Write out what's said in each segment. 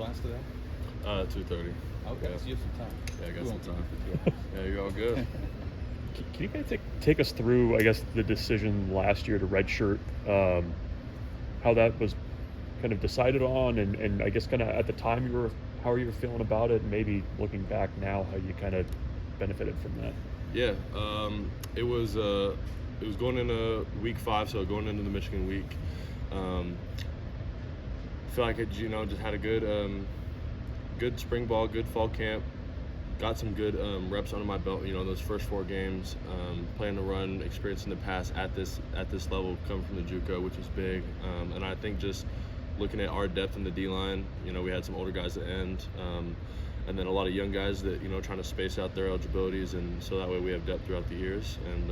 class today? 2:30. Okay, Yeah. so you have some time. Yeah, I got We some won't keep time. you for 2 hours. Yeah, you're all good. Can you kind of take us through, I guess, the decision last year to redshirt, how that was kind of decided on, and I guess kind of at the time how you were feeling about it, and maybe looking back now, how you kind of benefited from that? Yeah, it was going into week 5, so going into the Michigan week. Feel like I just had a good spring ball, good fall camp. Got some good reps under my belt. Those first 4 games, playing the run, experiencing the pass at this level, coming from the JUCO, which was big. And I think just looking at our depth in the D-line, we had some older guys at end, and then a lot of young guys that trying to space out their eligibilities, and so that way we have depth throughout the years. And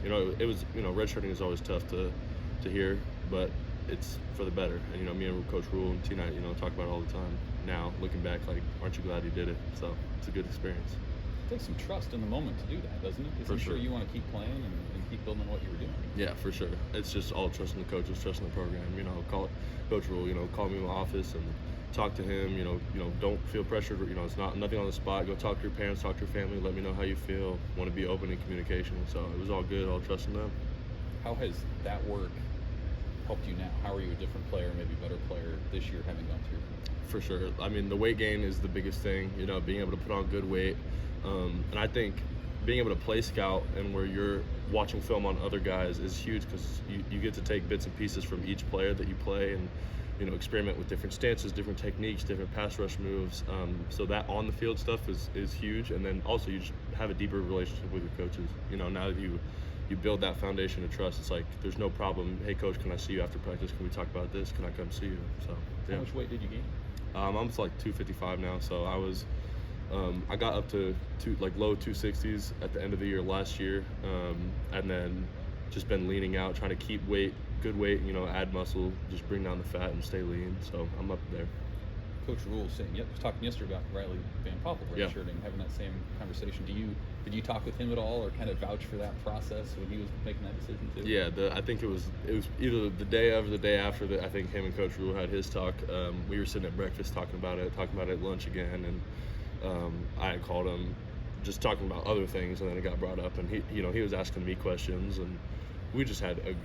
it was redshirting is always tough to hear, but it's for the better. And me and Coach Rule and T-Knight talk about it all the time. Now looking back, like, aren't you glad you did it? So it's a good experience. It takes some trust in the moment to do that, doesn't it? Because For I'm sure sure. you want to keep playing and keep building on what you were doing. Yeah, for sure. It's just all trusting the coaches, trusting the program. Call Coach Rule. Call me in my office and talk to him. Don't feel pressured. It's nothing on the spot. Go talk to your parents, talk to your family. Let me know how you feel. Want to be open in communication. So it was all good. All trusting them. How has that work helped you now? How are you a different player, maybe better player this year, having gone through? For sure. I mean, the weight gain is the biggest thing. Being able to put on good weight, and I think being able to play scout and where you're watching film on other guys is huge, because you get to take bits and pieces from each player that you play, and experiment with different stances, different techniques, different pass rush moves. So that on the field stuff is huge, and then also you just have a deeper relationship with your coaches. Now that you build that foundation of trust, it's like there's no problem. Hey, coach, can I see you after practice? Can we talk about this? Can I come see you? So yeah. How much weight did you gain? I'm to like 255 now, so I got up to low 260s at the end of the year last year, and then just been leaning out, trying to keep good weight, add muscle, just bring down the fat and stay lean. So I'm up there. Coach Rule saying, was talking yesterday about Riley Van Poppel redshirting, having that same conversation. Did you talk with him at all, or kind of vouch for that process when he was making that decision too? Yeah, I think it was either the day of or the day after that. I think him and Coach Rule had his talk. We were sitting at breakfast talking about it at lunch again, and I had called him just talking about other things, and then it got brought up, and he was asking me questions, and we just had it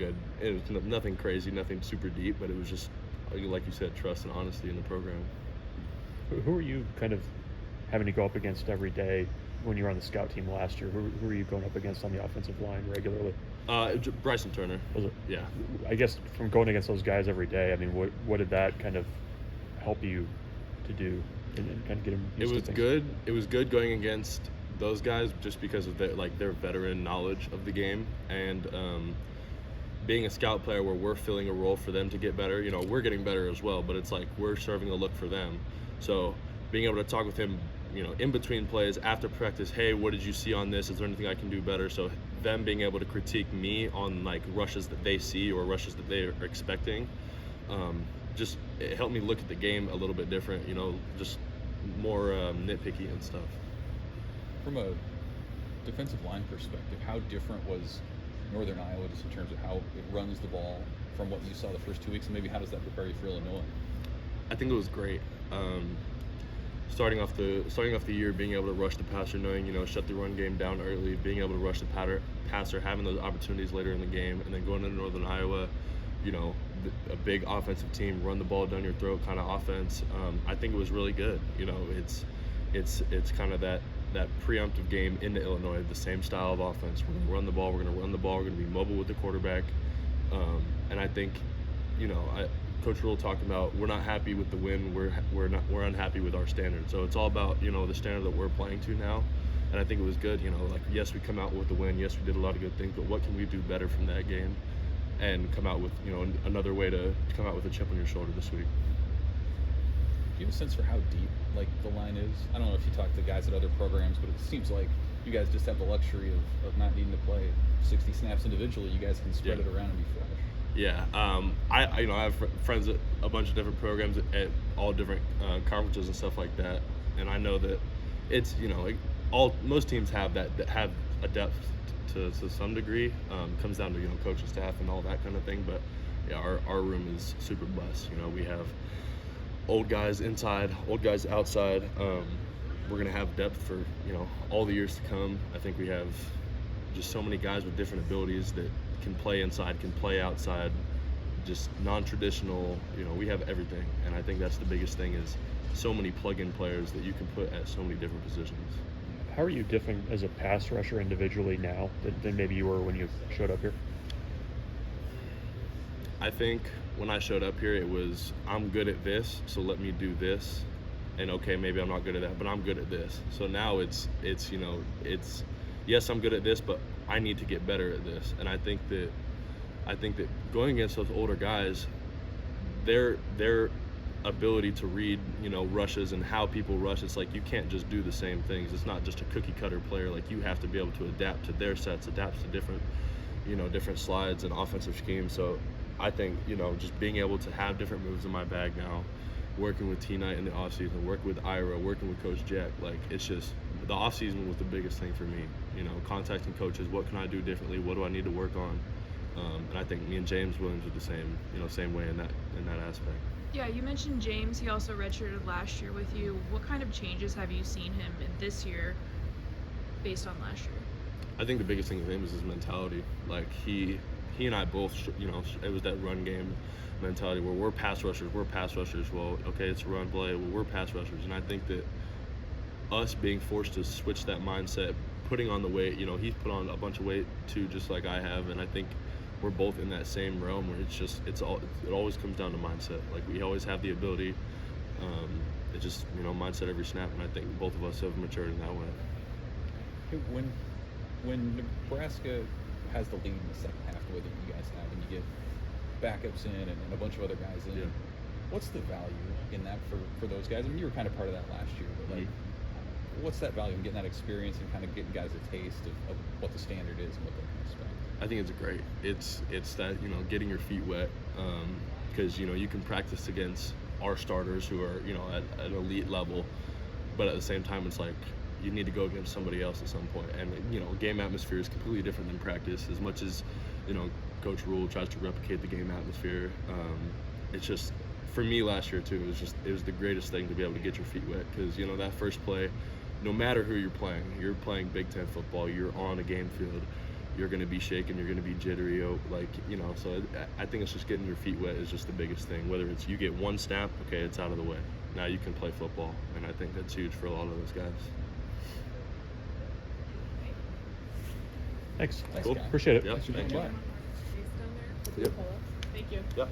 was nothing crazy, nothing super deep, but it was just, like you said, trust and honesty in the program. Who are you kind of having to go up against every day when you were on the scout team last year? Who are you going up against on the offensive line regularly? Bryson Turner. Was it? Yeah. I guess from going against those guys every day, I mean, what did that kind of help you to do and kind of get them used to things? Good. It was good going against those guys just because of their veteran knowledge of the game, and being a scout player where we're filling a role for them to get better. We're getting better as well, but it's like we're serving a look for them. So being able to talk with him, in between plays, after practice, hey, what did you see on this? Is there anything I can do better? So them being able to critique me on rushes that they see or rushes that they are expecting, just it helped me look at the game a little bit different, just more nitpicky and stuff. From a defensive line perspective, how different was Northern Iowa just in terms of how it runs the ball from what you saw the first 2 weeks, and maybe how does that prepare you for Illinois? I think it was great. Starting off the year, being able to rush the passer, knowing shut the run game down early, being able to rush the passer, having those opportunities later in the game, and then going into Northern Iowa, a big offensive team, run the ball down your throat kind of offense. I think it was really good. It's kind of that preemptive game into Illinois, the same style of offense. We're gonna run the ball. We're gonna be mobile with the quarterback, and I think, Coach Rule talked about we're not happy with the win. We're unhappy with our standard. So it's all about the standard that we're playing to now, and I think it was good. Yes, we come out with the win. Yes, we did a lot of good things, but what can we do better from that game, and come out with another way to come out with a chip on your shoulder this week. Do you have a sense for how deep the line is? I don't know if you talk to guys at other programs, but it seems like you guys just have the luxury of not needing to play 60 snaps individually. You guys can spread it around and be fresh. Yeah, I have friends at a bunch of different programs at all different conferences and stuff like that, and I know that it's most teams have have a depth to some degree. Comes down to coaching staff and all that kind of thing, but yeah, our room is super blessed. We have old guys inside, old guys outside. We're going to have depth for, all the years to come. I think we have just so many guys with different abilities that can play inside, can play outside, just non-traditional. We have everything. And I think that's the biggest thing is so many plug-in players that you can put at so many different positions. How are you different as a pass rusher individually now than maybe you were when you showed up here? I think when I showed up here, it was, I'm good at this, so let me do this. And okay, maybe I'm not good at that, but I'm good at this. So now it's yes, I'm good at this, but I need to get better at this. And I think that going against those older guys, their ability to read, rushes and how people rush, it's like you can't just do the same things. It's not just a cookie cutter player. Like you have to be able to adapt to their sets, adapt to different slides and offensive schemes. So I think, just being able to have different moves in my bag now, working with T-Knight in the offseason, working with Ira, working with Coach Jack, like it's just, the offseason was the biggest thing for me. Contacting coaches, what can I do differently? What do I need to work on? And I think me and James Williams are the same way in that aspect. Yeah, you mentioned James. He also redshirted last year with you. What kind of changes have you seen him in this year based on last year? I think the biggest thing with him is his mentality. Like he and I both, it was that run game mentality where we're pass rushers. Well, okay, it's a run play. Well, we're pass rushers. And I think that us being forced to switch that mindset, putting on the weight, he's put on a bunch of weight too, just like I have. And I think we're both in that same realm where it always comes down to mindset. Like we always have the ability. It's just, mindset every snap. And I think both of us have matured in that way. Hey, when Nebraska has the lead in the second half the way that you guys have, and you get backups in and a bunch of other guys in, what's the value in that for those guys? I mean, you were kind of part of that last year, but like, what's that value in getting that experience and kind of getting guys a taste of what the standard is and what they can expect? I think it's great. It's that, getting your feet wet, because you can practice against our starters who are at an elite level, but at the same time it's like you need to go against somebody else at some point. And game atmosphere is completely different than practice. As much as Coach Rule tries to replicate the game atmosphere, it's just, for me last year too, it was the greatest thing to be able to get your feet wet, because that first play, no matter who you're playing Big Ten football, you're on a game field, you're going to be shaking, you're going to be jittery, so I think it's just getting your feet wet is just the biggest thing. Whether it's you get one snap, okay, it's out of the way, now you can play football. And I think that's huge for a lot of those guys. Thanks. Thanks, Cool. Kai. Appreciate it. Yep. Thanks for Thank coming you. by. Thank you. Yep.